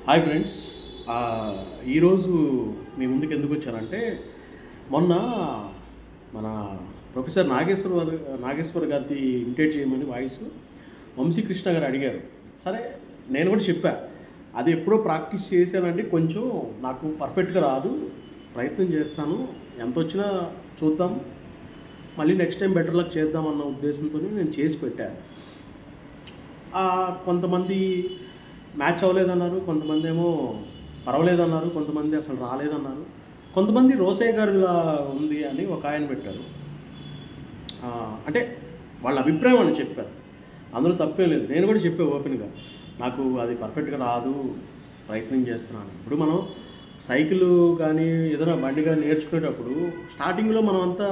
Hi friends. ఈరోజు మీ ముందుకు ఎందుకు వచ్చానంటే, మొన్న మన ప్రొఫెసర్ నాగేశ్వర్ గారిది ఇమిటేట్ చేయమని వాయిస్ వంశీకృష్ణ గారు అడిగారు. సరే, నేను కూడా చెప్పా, అది ఎప్పుడో ప్రాక్టీస్ చేశానండి, కొంచెం నాకు పర్ఫెక్ట్గా రాదు, ప్రయత్నం చేస్తాను, ఎంత వచ్చినా చూద్దాం, మళ్ళీ నెక్స్ట్ టైం బెటర్ లక్ చేద్దామన్న ఉద్దేశంతో నేను చేసి పెట్టాను. కొంతమంది మ్యాచ్ అవ్వలేదన్నారు, కొంతమంది ఏమో పర్వాలేదన్నారు, కొంతమంది అసలు రాలేదన్నారు, కొంతమంది రోసయ్య గారిలా ఉంది అని ఒక ఆయన పెట్టారు. అంటే వాళ్ళ అభిప్రాయం అని చెప్పారు, అందులో తప్పేం లేదు. నేను కూడా చెప్పే ఓపెన్గా, నాకు అది పర్ఫెక్ట్గా రాదు, ప్రయత్నం చేస్తున్నాను. ఇప్పుడు మనం సైకిల్ కానీ ఏదైనా బండి కానీ నేర్చుకునేటప్పుడు స్టార్టింగ్లో మనం అంతా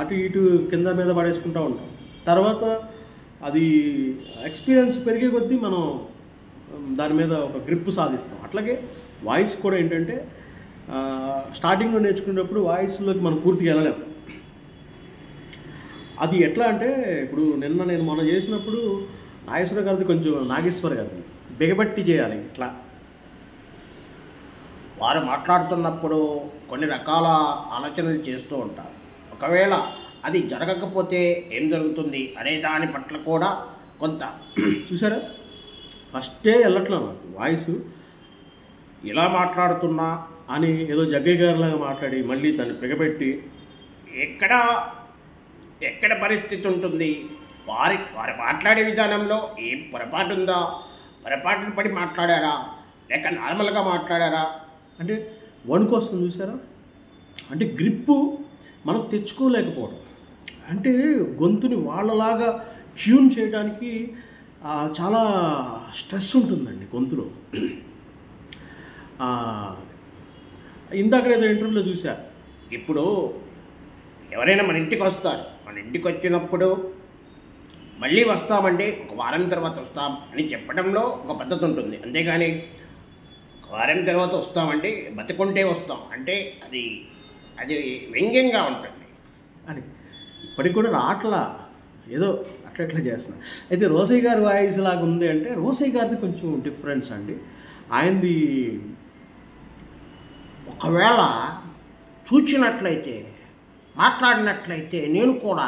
అటు ఇటు కింద మీద పడేసుకుంటూ ఉంటాం. తర్వాత అది ఎక్స్పీరియన్స్ పెరిగే కొద్దీ మనం దాని మీద ఒక గ్రిప్ సాధిస్తాం. అట్లాగే వాయిస్ కూడా ఏంటంటే, స్టార్టింగ్లో నేర్చుకునేటప్పుడు వాయిస్లోకి మనం పూర్తిగా వెళ్ళలేము. అది ఎట్లా అంటే, ఇప్పుడు నేను మొన్న చేసినప్పుడు నాగేశ్వర్ గారిది బిగబట్టి చేయాలి. ఇట్లా వారు మాట్లాడుతున్నప్పుడు కొన్ని రకాల ఆలోచనలు చేస్తూ ఉంటారు. ఒకవేళ అది జరగకపోతే ఏం జరుగుతుంది అనే దాని పట్ల కూడా కొంత చూసారా, ఫస్టే వెళ్ళట్లా నాకు వాయిస్. ఇలా మాట్లాడుతున్నా అని ఏదో జగ్గయ్య గారిలాగా మాట్లాడి మళ్ళీ దాన్ని బిగబెట్టి ఎక్కడ పరిస్థితి ఉంటుంది, వారి మాట్లాడే విధానంలో ఏం పొరపాటు ఉందా, పొరపాటును పడి మాట్లాడారా లేక నార్మల్గా మాట్లాడారా అంటే వణుకు వస్తుంది. చూసారా, అంటే గ్రిప్పు మనం తెచ్చుకోలేకపోవడం, అంటే గొంతుని వాళ్ళలాగా ట్యూన్ చేయడానికి చాలా స్ట్రెస్ ఉంటుందండి గొంతులో. ఇందాక ఏదో ఇంటర్వ్యూలో చూసా, ఇప్పుడు ఎవరైనా మన ఇంటికి వస్తారు, మన ఇంటికి వచ్చినప్పుడు మళ్ళీ వస్తామంటే ఒక వారం తర్వాత వస్తాం అని చెప్పడంలో ఒక పద్ధతి ఉంటుంది. అంతేగాని ఒక వారం తర్వాత వస్తామంటే బతుకుంటే వస్తాం అంటే అది వ్యంగ్యంగా ఉంటుంది అని ఇప్పటికి కూడా రాట్లా, ఏదో అట్లా చేస్తున్నా. అయితే రోసయ్య గారి వాయిస్ లాగా ఉంది అంటే, రోసయ్య గారిది కొంచెం డిఫరెన్స్ అండి. ఆయనది ఒకవేళ చూచినట్లయితే మాట్లాడినట్లయితే నేను కూడా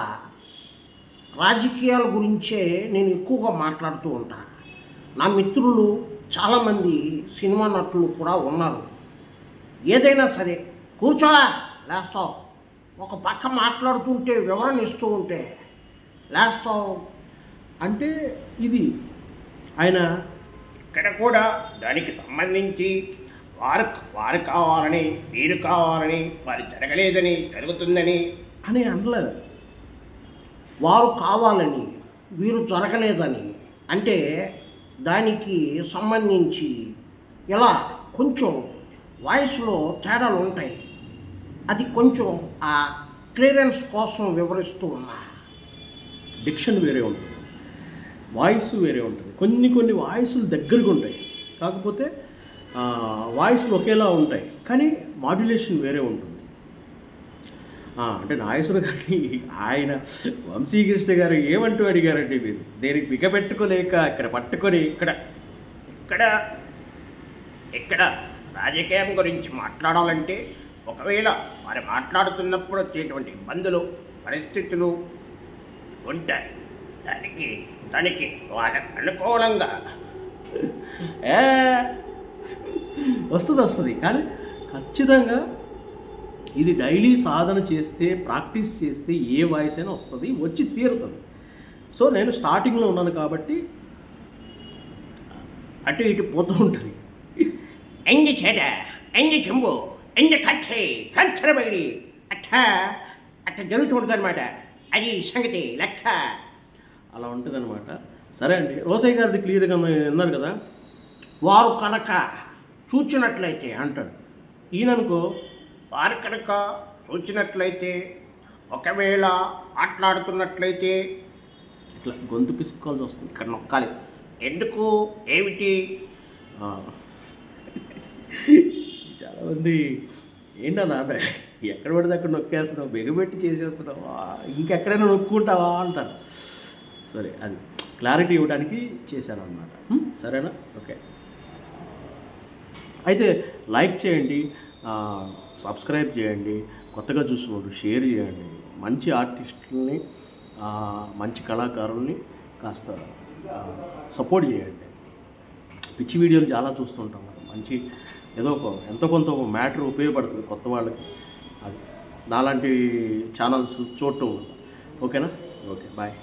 రాజకీయాల గురించే నేను ఎక్కువగా మాట్లాడుతూ ఉంటాను. నా మిత్రులు చాలామంది సినిమా నటులు కూడా ఉన్నారు. ఏదైనా సరే కూర్చో లేస్తావు, ఒక పక్క మాట్లాడుతుంటే వివరణ ఇస్తూ ఉంటే లేస్తావు అంటే ఇది ఆయన ఇక్కడ కూడా దానికి సంబంధించి వారు కావాలని, వీరు కావాలని, వారు జరగలేదని, జరుగుతుందని అని అనలేదు. వారు కావాలని వీరు జరగలేదని అంటే దానికి సంబంధించి ఇలా కొంచెం వాయిస్లో తేడాలు ఉంటాయి. అది కొంచెం ఆ క్లియరెన్స్ కోసం వివరిస్తూ ఉన్నా. డిక్షన్ వేరే ఉంటుంది, వాయిస్ వేరే ఉంటుంది. కొన్ని వాయిస్లు దగ్గరగా ఉంటాయి, కాకపోతే వాయిస్లు ఒకేలా ఉంటాయి, కానీ మాడ్యులేషన్ వేరే ఉంటుంది. అంటే నాగేశ్వర గారిని ఆయన వంశీకృష్ణ గారు ఏమంటూ అడిగారండి, మీరు దేనికి బిగబెట్టుకోలేక ఇక్కడ పట్టుకొని ఇక్కడ రాజకీయం గురించి మాట్లాడాలంటే ఒకవేళ వారు మాట్లాడుతున్నప్పుడు వచ్చేటువంటి ఇబ్బందులు, పరిస్థితులు ఉంటాయి. దానికి వాళ్ళకి అనుకూలంగా వస్తుంది. కానీ ఖచ్చితంగా ఇది డైలీ సాధన చేస్తే, ప్రాక్టీస్ చేస్తే ఏ వాయిస్ అయినా వస్తుంది, వచ్చి తీరుతుంది. సో నేను స్టార్టింగ్లో ఉన్నాను కాబట్టి అటు ఇటు పోతూ ఉంటుంది. ఎంగి చేట, ఎంగి చెంబు, ఎంగి కచ్చే, కంచరబడి అట్ట జరుగుతూ ఉంటుంది అనమాట. అది సంగతి లెక్క అలా ఉంటుంది అనమాట. సరే అండి, రోసయ్య గారిది క్లియర్గా విన్నారు కదా. వారు కనుక చూచినట్లయితే అంటాడు. ఈయననుకో, వారు కనుక చూచినట్లయితే, ఒకవేళ మాట్లాడుతున్నట్లయితే ఇట్లా గొంతు పిసుకోవాల్సి వస్తుంది, ఇక్కడ నొక్కాలి. ఎందుకు, ఏమిటి? చాలామంది ఏంటన్నా ఎక్కడ పడితే అక్కడ నొక్కేస్తున్నావు, బిగబెట్టి చేసేస్తున్నావు, ఇంకెక్కడైనా నొక్కుంటావా అంటారు. సరే, అది క్లారిటీ ఇవ్వడానికి చేశాను అన్నమాట. సరేనా? ఓకే. అయితే లైక్ చేయండి, సబ్స్క్రైబ్ చేయండి, కొత్తగా చూసినప్పుడు షేర్ చేయండి. మంచి ఆర్టిస్టుల్ని, మంచి కళాకారుల్ని కాస్త సపోర్ట్ చేయండి. పిచ్చి వీడియోలు చాలా చూస్తుంటాం కదా, మంచి ఏదో ఎంతో కొంత ఒక మ్యాటర్ ఉపయోగపడుతుంది కొత్త వాళ్ళకి. అది నాలాంటి ఛానల్స్ చూడటం వల్ల. ఓకేనా? Okay, bye.